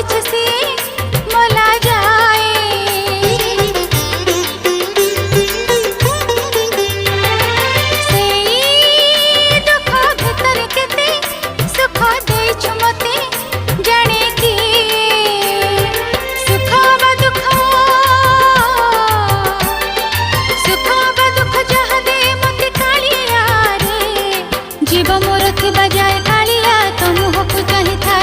କିଛି ସିଏ ମଲା ଯାଏ। ସେଇ ଦୁଃଖ ଭିତରେ କେତେ ସୁଖ ଦେଇଛୁ ମତେ ଜାଣେ କିଏ। ସୁଖ ବା ଦୁଃଖ ଯାହା ଦେ ମତେ କାଳିଆ ରେ। ଜୀବ ମୋର ଥିବା ଯାଏ କାଳିଆ ତ ମୁହଁକୁ ଚାହିଁଥା